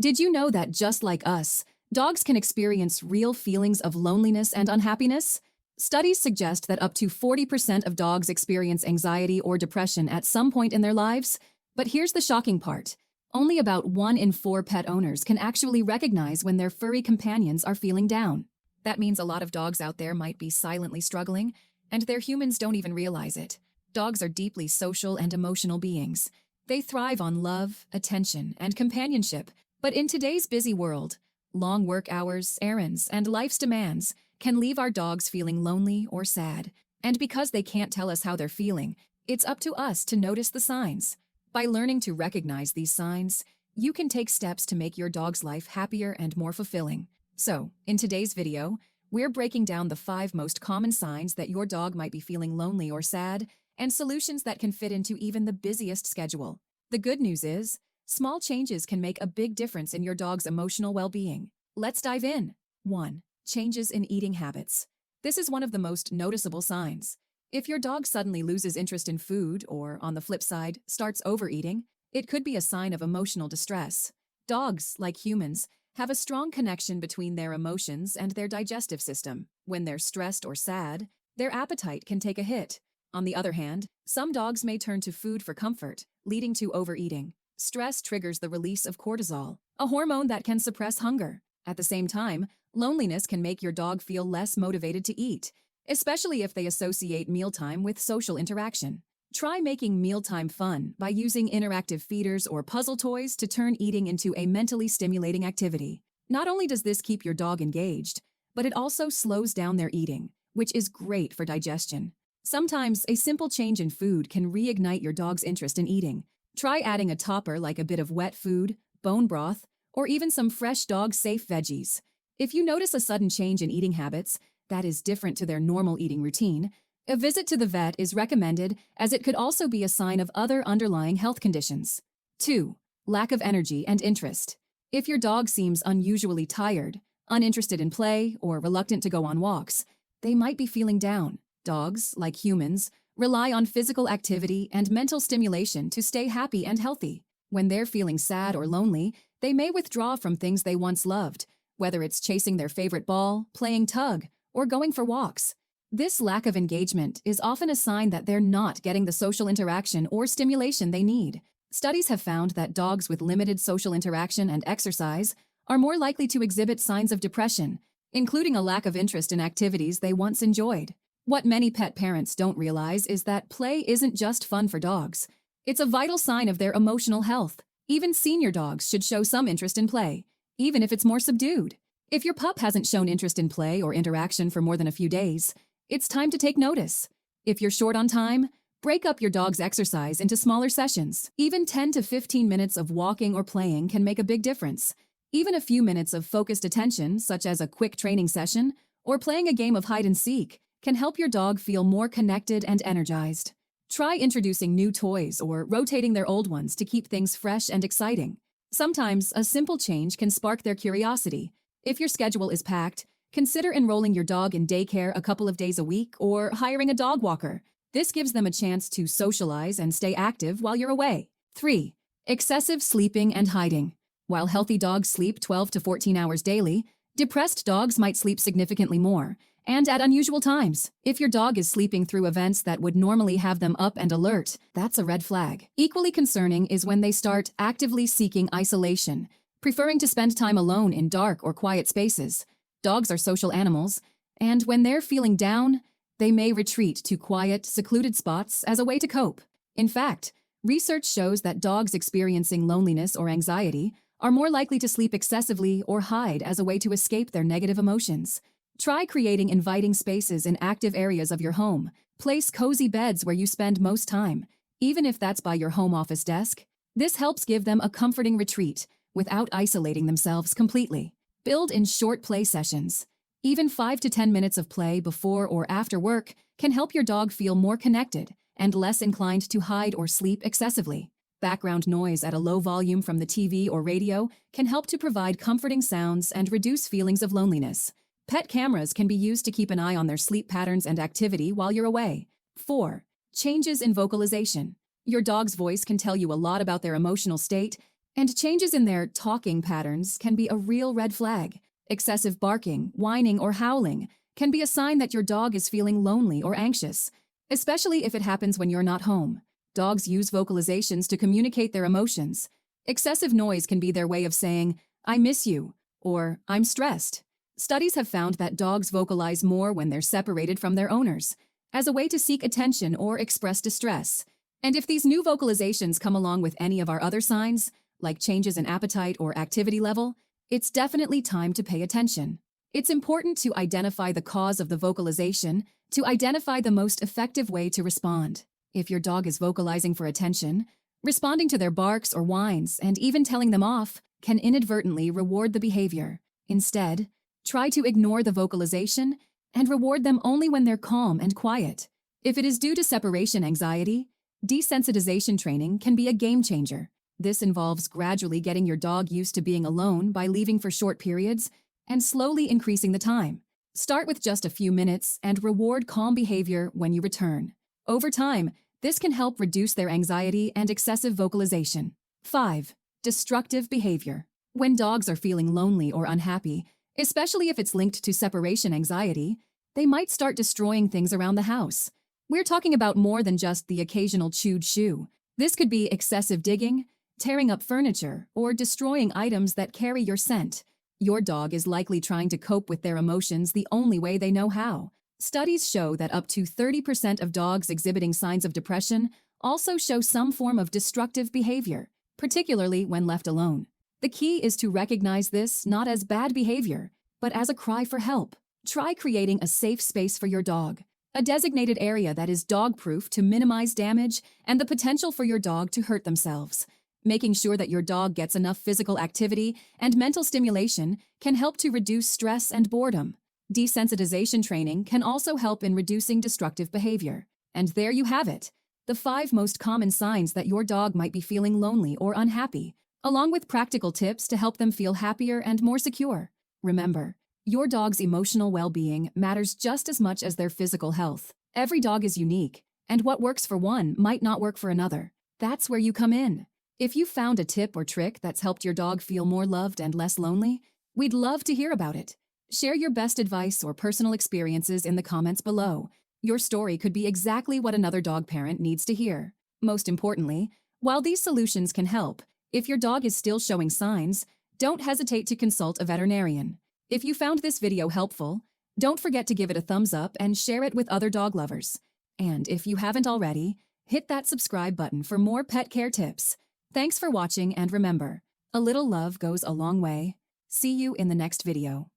Did you know that just like us, dogs can experience real feelings of loneliness and unhappiness? Studies suggest that up to 40% of dogs experience anxiety or depression at some point in their lives. But here's the shocking part. Only about 1 in 4 pet owners can actually recognize when their furry companions are feeling down. That means a lot of dogs out there might be silently struggling, and their humans don't even realize it. Dogs are deeply social and emotional beings. They thrive on love, attention, and companionship. But in today's busy world, long work hours, errands, and life's demands can leave our dogs feeling lonely or sad. And because they can't tell us how they're feeling, it's up to us to notice the signs. By learning to recognize these signs, you can take steps to make your dog's life happier and more fulfilling. So, in today's video, we're breaking down the 5 most common signs that your dog might be feeling lonely or sad, and solutions that can fit into even the busiest schedule. The good news is, small changes can make a big difference in your dog's emotional well-being. Let's dive in. 1. Changes in eating habits. This is one of the most noticeable signs. If your dog suddenly loses interest in food or, on the flip side, starts overeating, it could be a sign of emotional distress. Dogs, like humans, have a strong connection between their emotions and their digestive system. When they're stressed or sad, their appetite can take a hit. On the other hand, some dogs may turn to food for comfort, leading to overeating. Stress triggers the release of cortisol, a hormone that can suppress hunger. At the same time, loneliness can make your dog feel less motivated to eat, especially if they associate mealtime with social interaction. Try making mealtime fun by using interactive feeders or puzzle toys to turn eating into a mentally stimulating activity. Not only does this keep your dog engaged, but it also slows down their eating, which is great for digestion. Sometimes a simple change in food can reignite your dog's interest in eating. Try adding a topper like a bit of wet food, bone broth, or even some fresh dog-safe veggies. If you notice a sudden change in eating habits that is different to their normal eating routine, a visit to the vet is recommended, as it could also be a sign of other underlying health conditions. 2. Lack of energy and interest. If your dog seems unusually tired, uninterested in play, or reluctant to go on walks, they might be feeling down. Dogs, like humans, rely on physical activity and mental stimulation to stay happy and healthy. When they're feeling sad or lonely, they may withdraw from things they once loved, whether it's chasing their favorite ball, playing tug, or going for walks. This lack of engagement is often a sign that they're not getting the social interaction or stimulation they need. Studies have found that dogs with limited social interaction and exercise are more likely to exhibit signs of depression, including a lack of interest in activities they once enjoyed. What many pet parents don't realize is that play isn't just fun for dogs. It's a vital sign of their emotional health. Even senior dogs should show some interest in play, even if it's more subdued. If your pup hasn't shown interest in play or interaction for more than a few days, it's time to take notice. If you're short on time, break up your dog's exercise into smaller sessions. Even 10 to 15 minutes of walking or playing can make a big difference. Even a few minutes of focused attention, such as a quick training session or playing a game of hide and seek, can help your dog feel more connected and energized. Try introducing new toys or rotating their old ones to keep things fresh and exciting. Sometimes a simple change can spark their curiosity. If your schedule is packed, consider enrolling your dog in daycare a couple of days a week or hiring a dog walker. This gives them a chance to socialize and stay active while you're away. 3. Excessive sleeping and hiding. While healthy dogs sleep 12 to 14 hours daily, depressed dogs might sleep significantly more, and at unusual times. If your dog is sleeping through events that would normally have them up and alert, that's a red flag. Equally concerning is when they start actively seeking isolation, preferring to spend time alone in dark or quiet spaces. Dogs are social animals, and when they're feeling down, they may retreat to quiet, secluded spots as a way to cope. In fact, research shows that dogs experiencing loneliness or anxiety are more likely to sleep excessively or hide as a way to escape their negative emotions. Try creating inviting spaces in active areas of your home. Place cozy beds where you spend most time, even if that's by your home office desk. This helps give them a comforting retreat without isolating themselves completely. Build in short play sessions. Even 5 to 10 minutes of play before or after work can help your dog feel more connected and less inclined to hide or sleep excessively. Background noise at a low volume from the TV or radio can help to provide comforting sounds and reduce feelings of loneliness. Pet cameras can be used to keep an eye on their sleep patterns and activity while you're away. 4. Changes in vocalization. Your dog's voice can tell you a lot about their emotional state, And changes in their talking patterns can be a real red flag. Excessive barking, whining, or howling can be a sign that your dog is feeling lonely or anxious, especially if it happens when you're not home. Dogs use vocalizations to communicate their emotions. Excessive noise can be their way of saying, "I miss you," or "I'm stressed." Studies have found that dogs vocalize more when they're separated from their owners, as a way to seek attention or express distress. And if these new vocalizations come along with any of our other signs, like changes in appetite or activity level, it's definitely time to pay attention. It's important to identify the cause of the vocalization to identify the most effective way to respond. If your dog is vocalizing for attention, responding to their barks or whines and even telling them off can inadvertently reward the behavior. Instead, try to ignore the vocalization and reward them only when they're calm and quiet. If it is due to separation anxiety, desensitization training can be a game changer. This involves gradually getting your dog used to being alone by leaving for short periods and slowly increasing the time. Start with just a few minutes and reward calm behavior when you return. Over time, this can help reduce their anxiety and excessive vocalization. 5. Destructive behavior. When dogs are feeling lonely or unhappy, especially if it's linked to separation anxiety, they might start destroying things around the house. We're talking about more than just the occasional chewed shoe. This could be excessive digging, tearing up furniture, or destroying items that carry your scent. Your dog is likely trying to cope with their emotions the only way they know how. Studies show that up to 30% of dogs exhibiting signs of depression also show some form of destructive behavior, particularly when left alone. The key is to recognize this not as bad behavior, but as a cry for help. Try creating a safe space for your dog, a designated area that is dog-proof to minimize damage and the potential for your dog to hurt themselves. Making sure that your dog gets enough physical activity and mental stimulation can help to reduce stress and boredom. Desensitization training can also help in reducing destructive behavior. And there you have it, the 5 most common signs that your dog might be feeling lonely or unhappy, along with practical tips to help them feel happier and more secure. Remember, your dog's emotional well-being matters just as much as their physical health. Every dog is unique, and what works for one might not work for another. That's where you come in. If you found a tip or trick that's helped your dog feel more loved and less lonely, we'd love to hear about it. Share your best advice or personal experiences in the comments below. Your story could be exactly what another dog parent needs to hear. Most importantly, while these solutions can help, if your dog is still showing signs, don't hesitate to consult a veterinarian. If you found this video helpful, don't forget to give it a thumbs up and share it with other dog lovers. And if you haven't already, hit that subscribe button for more pet care tips. Thanks for watching, and remember, a little love goes a long way. See you in the next video.